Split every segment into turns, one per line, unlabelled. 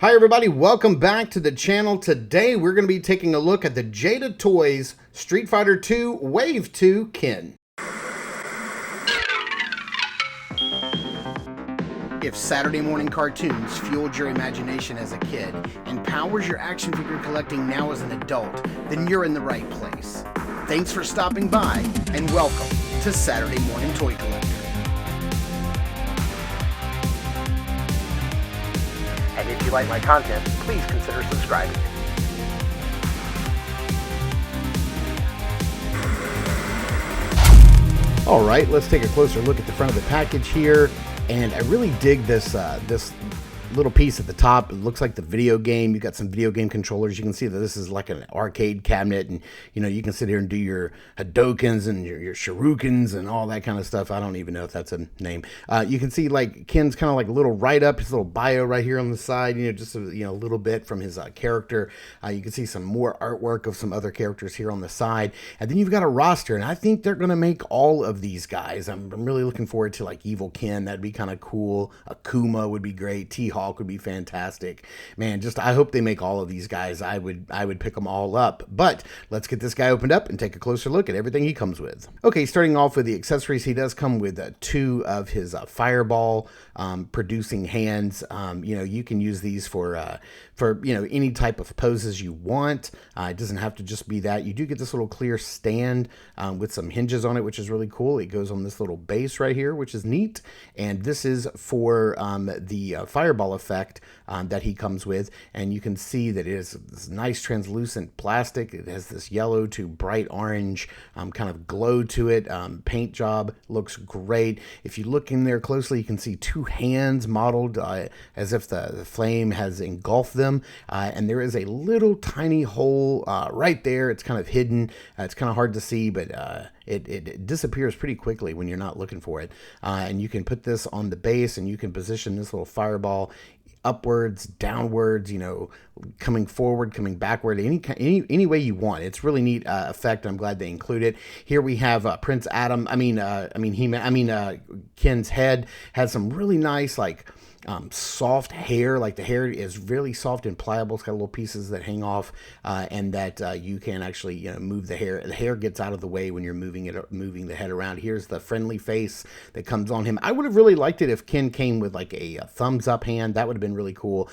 Hi everybody, welcome back to the channel. Today we're going to be taking a look at the Jada Toys Street Fighter 2 Wave 2 Kin. If Saturday morning cartoons fueled your imagination as a kid and powers your action figure collecting now as an adult, then you're in the right place. Thanks for stopping by and welcome to Saturday Morning Toy Collector. And if you like my content, please consider subscribing. All right, let's take a closer look at the front of the package here. And I really dig this this little piece at the top. It looks like the video game. You've got some video game controllers. You can see that this is like an arcade cabinet, and you know, you can sit here and do your Hadokens and your Shurikens and all that kind of stuff. I don't even know if that's a name. You can see like Ken's kind of like a little write-up, his little bio right here on the side, you know, just a little bit from his character. You can see some more artwork of some other characters here on the side, and then you've got a roster, and I think they're going to make all of these guys. I'm really looking forward to like Evil Ken. That'd be kind of cool. Akuma would be great. T-Hawk would be fantastic. Man, just I hope they make all of these guys. I would pick them all up. But let's get this guy opened up and take a closer look at everything he comes with. Okay, starting off with the accessories, he does come with two of his fireball producing hands. You can use these for any type of poses you want. It doesn't have to just be that. You do get this little clear stand with some hinges on it, which is really cool. It goes on this little base right here, which is neat. And this is for the fireball effect that he comes with. And you can see that it is this nice translucent plastic. It has this yellow to bright orange kind of glow to it. Paint job looks great. If you look in there closely, you can see two hands modeled as if the flame has engulfed them. And there is a little tiny hole right there. It's kind of hidden. It's kind of hard to see, but it disappears pretty quickly when you're not looking for it. And you can put this on the base, and you can position this little fireball upwards, downwards, coming forward, coming backward, any way you want. It's really neat effect. I'm glad they include it. Here we have Prince Adam. Ken's head has some really nice soft hair. Like the hair is really soft and pliable. It's got little pieces that hang off, and that you can actually move the hair. The hair gets out of the way when you're moving the head around. Here's the friendly face that comes on him. I would have really liked it if Ken came with like a thumbs up hand. That would have been really cool.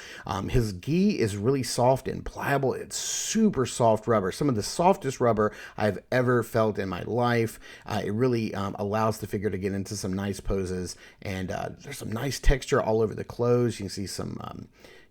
His gi is really soft and pliable. It's super soft rubber. Some of the softest rubber I've ever felt in my life. It really allows the figure to get into some nice poses, and there's some nice texture all over the clothes. You can see some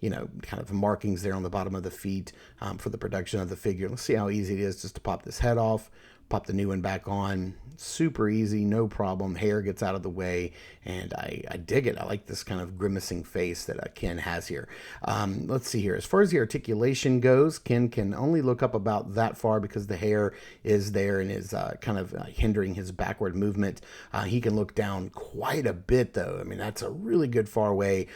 kind of markings there on the bottom of the feet for the production of the figure. Let's see how easy it is just to pop this head off, pop the new one back on. Super easy, no problem. Hair gets out of the way, and I dig it. I like this kind of grimacing face that Ken has here. Let's see here. As far as the articulation goes, Ken can only look up about that far because the hair is there and is kind of hindering his backward movement. He can look down quite a bit, though. I mean, that's a really good far way.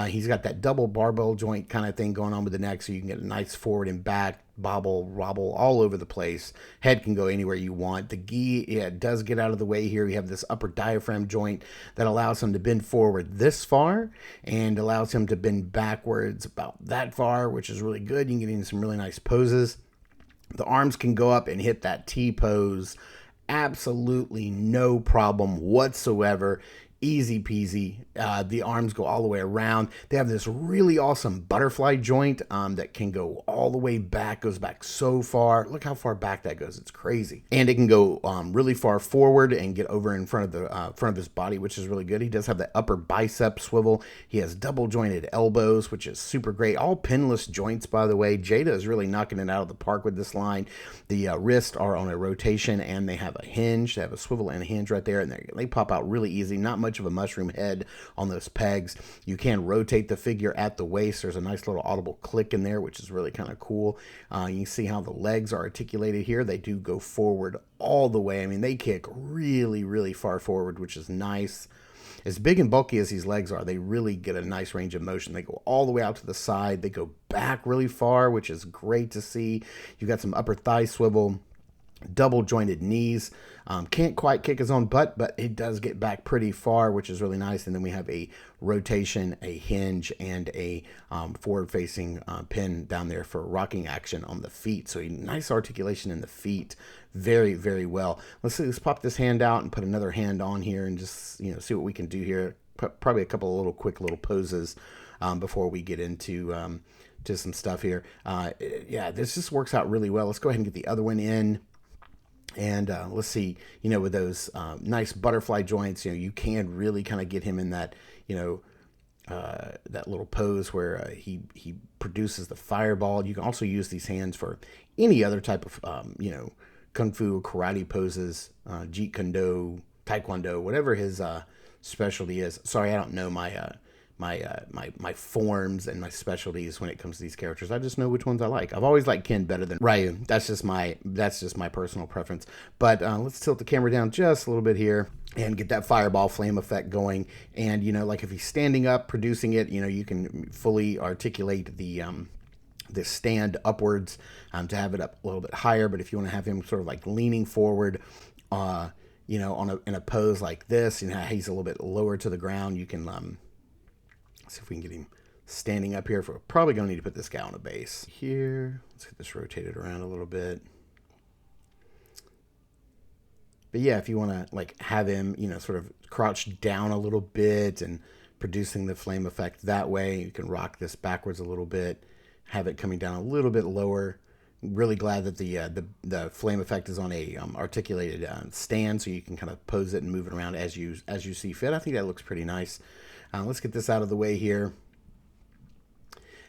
He's got that double barbell joint kind of thing going on with the neck, so you can get a nice forward and back, bobble, robble all over the place. Head can go anywhere you want. The gi, does get out of the way here. You have this upper diaphragm joint that allows him to bend forward this far and allows him to bend backwards about that far, which is really good. You can get in some really nice poses. The arms can go up and hit that T pose. Absolutely no problem whatsoever. Easy peasy. The arms go all the way around. They have this really awesome butterfly joint that can go all the way back, goes back so far. Look how far back that goes. It's crazy. And it can go really far forward and get over in front of the front of his body, which is really good. He does have that upper bicep swivel. He has double jointed elbows, which is super great. All pinless joints, by the way. Jada is really knocking it out of the park with this line. The wrists are on a rotation, and they have a hinge. They have a swivel and a hinge right there, and they pop out really easy. Not much of a mushroom head on those pegs. You can rotate the figure at the waist. There's a nice little audible click in there, which is really kind of cool. You can see how the legs are articulated here. They do go forward all the way. I mean, they kick really, really far forward, which is nice. As big and bulky as these legs are, they really get a nice range of motion. They go all the way out to the side. They go back really far, which is great to see. You've got some upper thigh swivel. double jointed knees. Can't quite kick his own butt, but it does get back pretty far, which is really nice. And then we have a rotation, a hinge, and a forward-facing pin down there for rocking action on the feet. So a nice articulation in the feet, very, very well. Let's pop this hand out and put another hand on here and just see what we can do here. Probably a couple of quick little poses before we get into to some stuff here. Yeah, this just works out really well. Let's go ahead and get the other one in. And let's see, with those nice butterfly joints, you can really kind of get him in that, that little pose where he produces the fireball. You can also use these hands for any other type of, kung fu, karate poses, jeet kune, taekwondo, whatever his specialty is. Sorry, I don't know my my forms and my specialties when it comes to these characters. I just know which ones I like. I've always liked Ken better than Ryu. That's just my personal preference. But let's tilt the camera down just a little bit here and get that fireball flame effect going. And like if he's standing up, producing it, you can fully articulate the stand upwards to have it up a little bit higher. But if you want to have him sort of like leaning forward, in a pose like this, he's a little bit lower to the ground, you can see if we can get him standing up here. We're probably going to need to put this guy on a base here. Let's get this rotated around a little bit. But yeah, if you want to like have him, sort of crouched down a little bit and producing the flame effect that way, you can rock this backwards a little bit, have it coming down a little bit lower. Really glad that the flame effect is on a articulated stand, so you can kind of pose it and move it around as you see fit. I think that looks pretty nice. Let's get this out of the way here.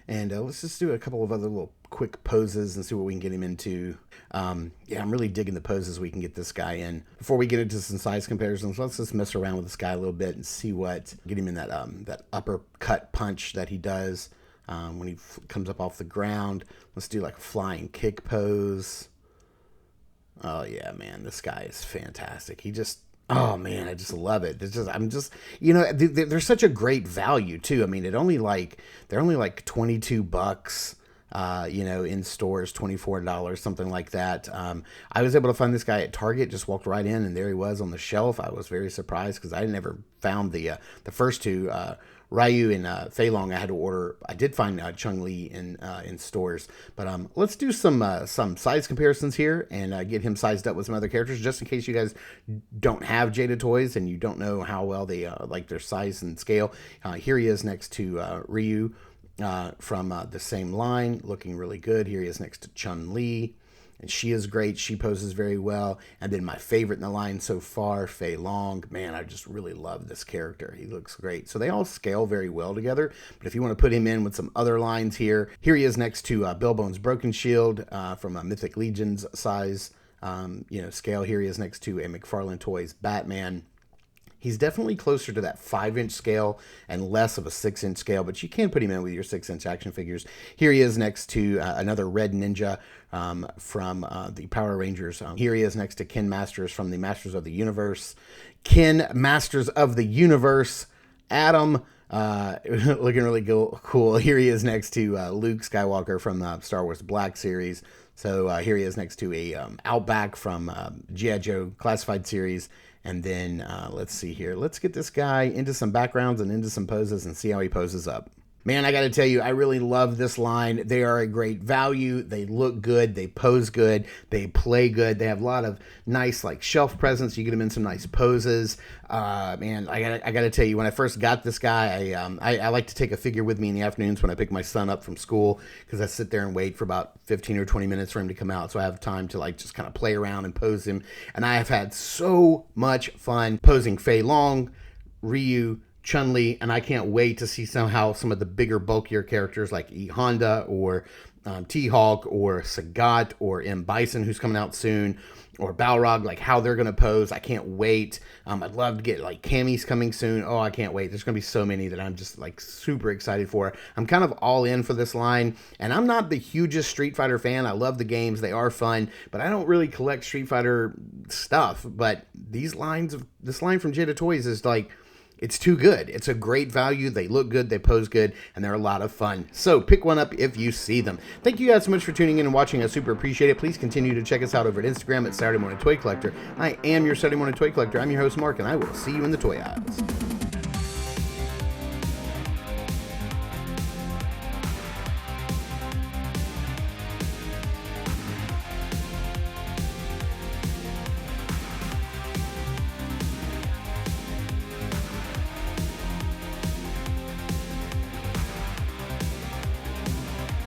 And let's just do a couple of other little quick poses and see what we can get him into. Yeah, I'm really digging the poses we can get this guy in. Before we get into some size comparisons, let's just mess around with this guy a little bit and see get him in that uppercut punch that he does when he comes up off the ground. Let's do like a flying kick pose. Oh yeah, man, this guy is fantastic. Oh man, I just love it. They're such a great value too. I mean, they're only like $22, in stores, $24, something like that. I was able to find this guy at Target, just walked right in and there he was on the shelf. I was very surprised because I never found the first two, Ryu and Fei Long. I did find Chun-Li in stores, but let's do some size comparisons here and get him sized up with some other characters, just in case you guys don't have Jada Toys and you don't know how well they like their size and scale. Here he is next to Ryu from the same line, looking really good. Here he is next to Chun-Li. And she is great. She poses very well. And then my favorite in the line so far, Fei Long. Man, I just really love this character. He looks great. So they all scale very well together. But if you want to put him in with some other lines here he is next to Billbone's Broken Shield from a Mythic Legion's size scale. Here he is next to a McFarlane Toys Batman. He's definitely closer to that 5-inch scale and less of a 6-inch scale, but you can put him in with your 6-inch action figures. Here he is next to another Red Ninja from the Power Rangers. Here he is next to Ken Masters from the Masters of the Universe. Ken Masters of the Universe, Adam, looking really cool. Here he is next to Luke Skywalker from the Star Wars Black Series. So here he is next to a Outback from G.I. Joe Classified Series. And then let's see here. Let's get this guy into some backgrounds and into some poses and see how he poses up. Man, I got to tell you, I really love this line. They are a great value. They look good. They pose good. They play good. They have a lot of nice like shelf presence. You get them in some nice poses. Man, I got to tell you, when I first got this guy, I like to take a figure with me in the afternoons when I pick my son up from school, because I sit there and wait for about 15 or 20 minutes for him to come out. So I have time to like just kind of play around and pose him. And I have had so much fun posing Fei Long, Ryu, Chun-Li, and I can't wait to see somehow some of the bigger, bulkier characters like E Honda or T-Hawk or Sagat or M. Bison, who's coming out soon, or Balrog, like how they're going to pose. I can't wait. I'd love to get like Cammy's coming soon. Oh, I can't wait. There's going to be so many that I'm just like super excited for. I'm kind of all in for this line, and I'm not the hugest Street Fighter fan. I love the games. They are fun, but I don't really collect Street Fighter stuff. But this line from Jada Toys is like, it's too good. It's a great value. They look good, they pose good, and they're a lot of fun. So pick one up if you see them. Thank you guys so much for tuning in and watching. I super appreciate it. Please continue to check us out over at Instagram at Saturday Morning Toy Collector. I am your Saturday Morning Toy Collector. I'm your host, Mark, and I will see you in the toy aisles.